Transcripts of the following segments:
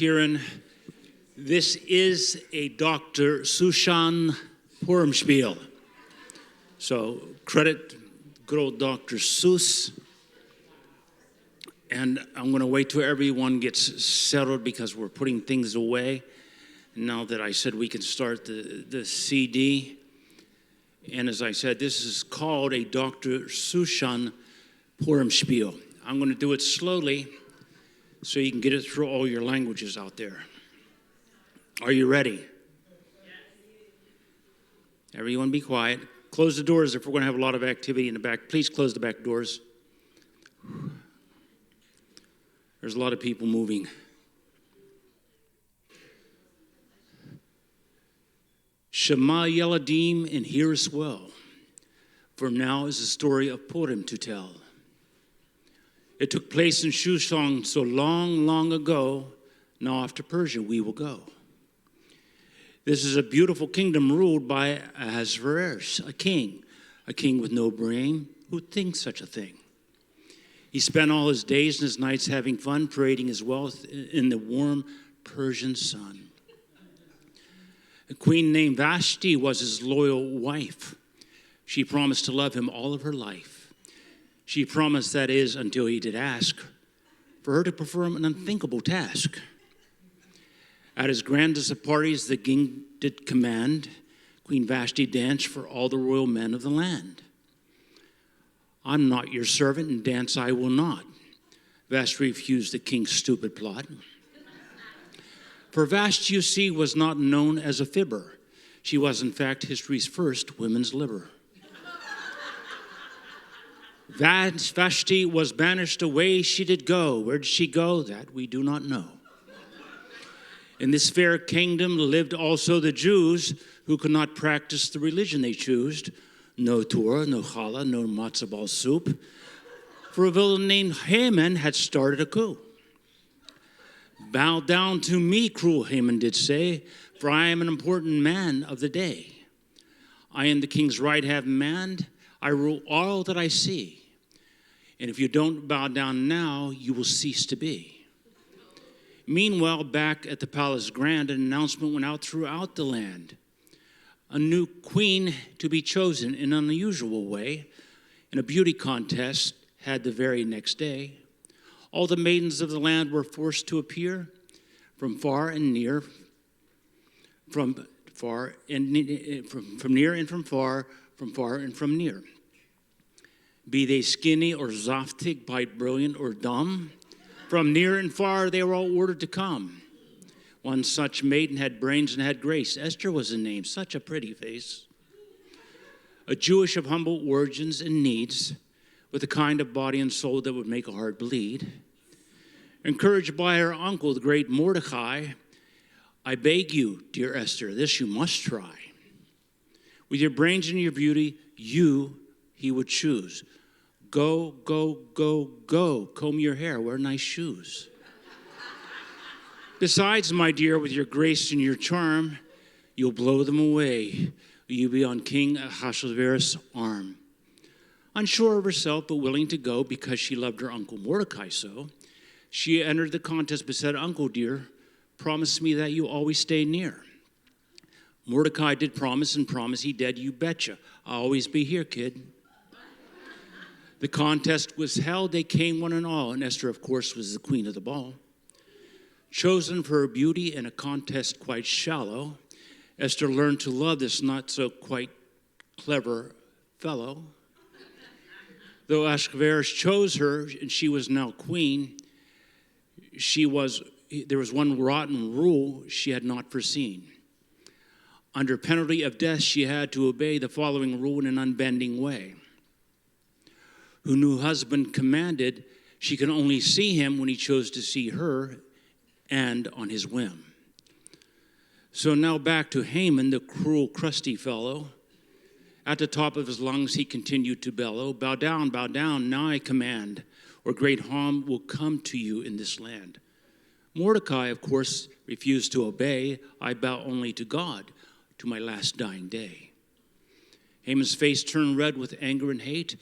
Kieran. This is a Dr. Sushan Purim spiel. So credit good old Dr. Seuss. And I'm going to wait till everyone gets settled because we're putting things away. Now that I said we can start the CD. And as I said, this is called a Dr. Sushan Purim spiel. I'm going to do it slowly so you can get it through all your languages out there. Are you ready? Everyone be quiet. Close the doors if we're going to have a lot of activity in the back. Please close the back doors. There's a lot of people moving. Shema Yeladim, and hear us well, for now is the story of Purim to tell. It took place in Shushan so long, long ago. Now off to Persia we will go. This is a beautiful kingdom ruled by Ahasuerus, a king with no brain. Who'd think such a thing? He spent all his days and his nights having fun, parading his wealth in the warm Persian sun. A queen named Vashti was his loyal wife. She promised to love him all of her life. She promised, that is, until he did ask, for her to perform an unthinkable task. At his grandest of parties, the king did command Queen Vashti dance for all the royal men of the land. I'm not your servant, and dance I will not. Vashti refused the king's stupid plot. For Vashti, you see, was not known as a fibber. She was, in fact, history's first women's liber. Vashti was banished away, she did go. Where did she go? That we do not know. In this fair kingdom lived also the Jews who could not practice the religion they chose. No Torah, no challah, no matzah ball soup. For a villain named Haman had started a coup. Bow down to me, cruel Haman did say, for I am an important man of the day. I am the king's right-hand man. I rule all that I see. And if you don't bow down now, you will cease to be. Meanwhile, back at the palace grand, an announcement went out throughout the land. A new queen to be chosen in an unusual way, in a beauty contest had the very next day. All the maidens of the land were forced to appear from far and near, from near and from far and from near. Be they skinny or zaftig, bright, brilliant, or dumb, from near and far they were all ordered to come. One such maiden had brains and had grace. Esther was the name, such a pretty face. A Jewish of humble origins and needs, with a kind of body and soul that would make a heart bleed. Encouraged by her uncle, the great Mordecai, I beg you, dear Esther, this you must try. With your brains and your beauty, he would choose. Go, go, go, go, comb your hair, wear nice shoes. Besides, my dear, with your grace and your charm, you'll blow them away. You'll be on King Ahasuerus' arm. Unsure of herself, but willing to go because she loved her uncle Mordecai so, she entered the contest but said, Uncle dear, promise me that you always stay near. Mordecai did promise, and promise he did, you betcha. I'll always be here, kid. The contest was held, they came one and all, and Esther, of course, was the queen of the ball. Chosen for her beauty in a contest quite shallow, Esther learned to love this not so quite clever fellow. Though Ahasuerus chose her, and she was now queen, there was one rotten rule she had not foreseen. Under penalty of death, she had to obey the following rule in an unbending way. Her new husband commanded she could only see him when he chose to see her and on his whim. So now back to Haman, the cruel, crusty fellow. At the top of his lungs, he continued to bellow, bow down, now I command, or great harm will come to you in this land. Mordecai, of course, refused to obey. I bow only to God, to my last dying day. Haman's face turned red with anger and hate.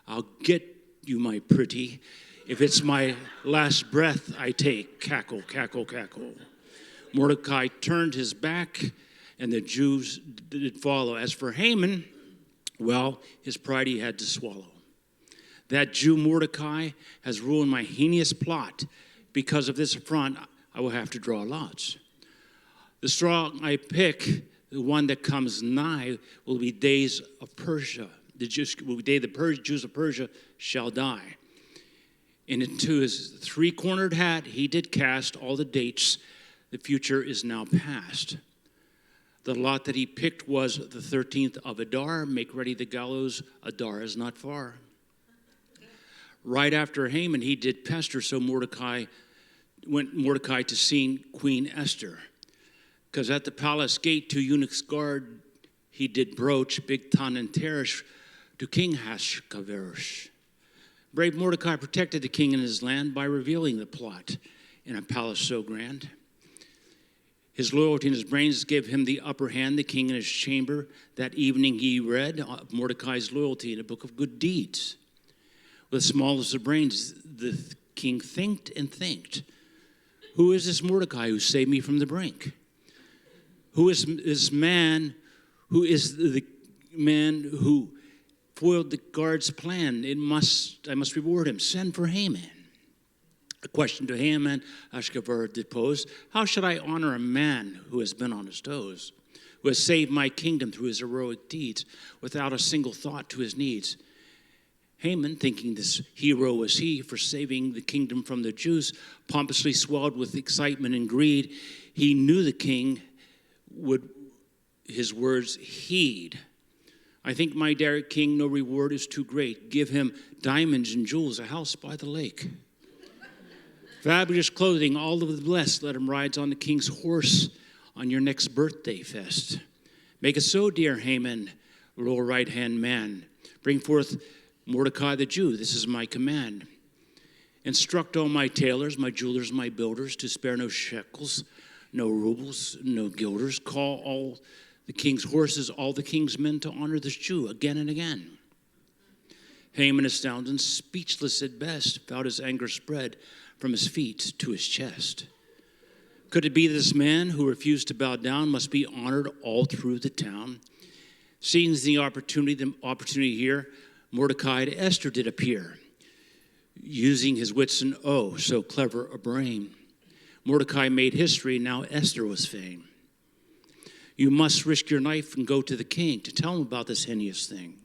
I'll get you, my pretty. If it's my last breath I take, cackle, cackle, cackle. Mordecai turned his back, and the Jews did follow. As for Haman, well, his pride he had to swallow. That Jew Mordecai has ruined my heinous plot. Because of this affront, I will have to draw lots. The straw I pick, the one that comes nigh, will be days of Persia. The Jews of Persia shall die. And into his three-cornered hat he did cast all the dates. The future is now past. The lot that he picked was the 13th of Adar. Make ready the gallows. Adar is not far. Right after Haman, he did pester, so Mordecai to see Queen Esther. Because at the palace gate, 2 eunuchs guard, he did broach Bigtan and Teresh to King Hashkaverosh. Brave Mordecai protected the king and his land by revealing the plot in a palace so grand. His loyalty and his brains gave him the upper hand. The king in his chamber that evening he read Mordecai's loyalty in a book of good deeds. With the smallest of brains, the king thinked and thinked. Who is this Mordecai who saved me from the brink? Who is this man? Who is the man who foiled the guard's plan? I must reward him. Send for Haman. A question to Haman, Ashkenazi did pose. How should I honor a man who has been on his toes, who has saved my kingdom through his heroic deeds, without a single thought to his needs? Haman, thinking this hero was he for saving the kingdom from the Jews, pompously swelled with excitement and greed. He knew the king would his words heed. I think my derrick king, no reward is too great. Give him diamonds and jewels, a house by the lake. Fabulous clothing, all of the blessed. Let him ride on the king's horse on your next birthday fest. Make it so, dear Haman, lower right-hand man. Bring forth Mordecai the Jew. This is my command. Instruct all my tailors, my jewelers, my builders, to spare no shekels, no rubles, no guilders. Call all the king's horses, all the king's men to honor this Jew again and again. Haman, astounded, speechless at best, felt his anger spread from his feet to his chest. Could it be this man who refused to bow down must be honored all through the town? Seeing the opportunity here, Mordecai to Esther did appear, using his wits and oh, so clever a brain. Mordecai made history, now Esther was fame. You must risk your life and go to the king to tell him about this heinous thing.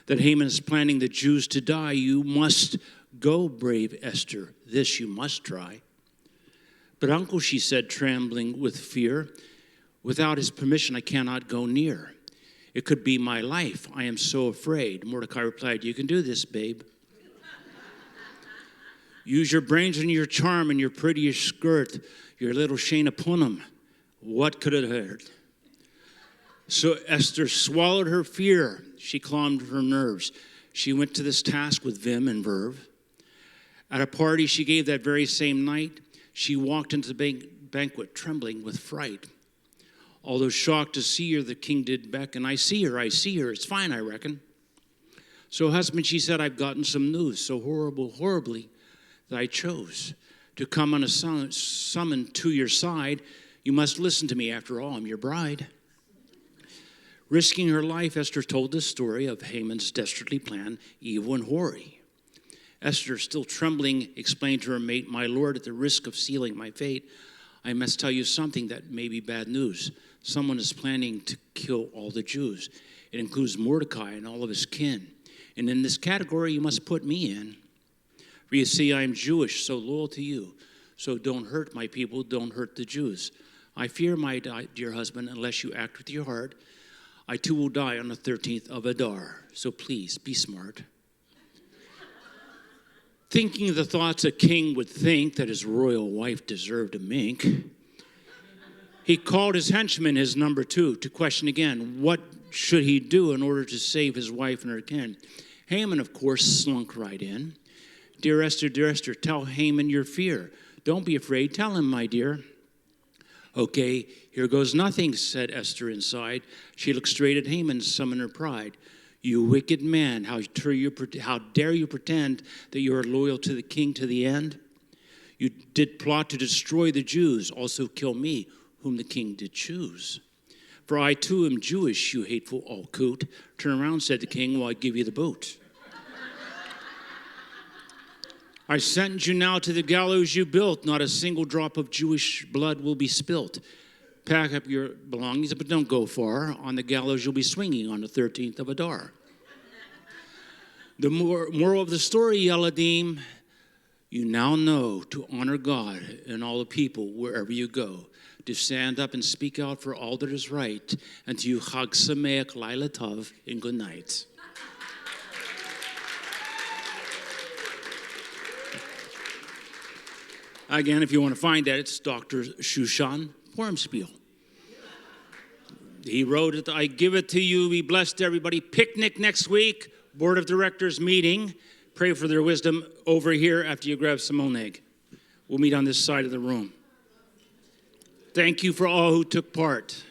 That Haman is planning the Jews to die. You must go, brave Esther. This you must try. But uncle, she said, trembling with fear, without his permission I cannot go near. It could be my life. I am so afraid. Mordecai replied, you can do this, babe. Use your brains and your charm and your prettiest skirt, your little Shana Punim. What could it hurt? So Esther swallowed her fear. She calmed her nerves. She went to this task with vim and verve. At a party she gave that very same night, she walked into the banquet trembling with fright. Although shocked to see her, the king did beckon. I see her. It's fine, I reckon. So husband, she said, I've gotten some news so horribly, that I chose to come on a summon to your side. You must listen to me. After all, I'm your bride. Risking her life, Esther told the story of Haman's dastardly plan, evil and hoary. Esther, still trembling, explained to her mate, my lord, at the risk of sealing my fate, I must tell you something that may be bad news. Someone is planning to kill all the Jews. It includes Mordecai and all of his kin. And in this category, you must put me in. For you see, I am Jewish, so loyal to you. So don't hurt my people, don't hurt the Jews. I fear, my dear husband, unless you act with your heart, I too will die on the 13th of Adar. So please, be smart. Thinking the thoughts a king would think that his royal wife deserved a mink, he called his henchman, his number 2, to question again, what should he do in order to save his wife and her kin? Haman, of course, slunk right in. Dear Esther, tell Haman your fear. Don't be afraid. Tell him, my dear. Okay, here goes nothing, said Esther inside. She looked straight at Haman, summoned her pride. You wicked man, how dare you pretend that you are loyal to the king to the end? You did plot to destroy the Jews, also kill me, whom the king did choose. For I too am Jewish, you hateful old coot. Turn around, said the king, while I give you the boot. I sentence you now to the gallows you built. Not a single drop of Jewish blood will be spilt. Pack up your belongings, but don't go far. On the gallows you'll be swinging on the 13th of Adar. The moral of the story, Yeladim, you now know to honor God and all the people wherever you go, to stand up and speak out for all that is right, and to you Chag Sameach Laila Tov and good night. Again, if you want to find that, it's Dr. Shushan Purim Spiel. He wrote it, I give it to you, be blessed everybody. Picnic next week, board of directors meeting. Pray for their wisdom over here after you grab some oneg. We'll meet on this side of the room. Thank you for all who took part.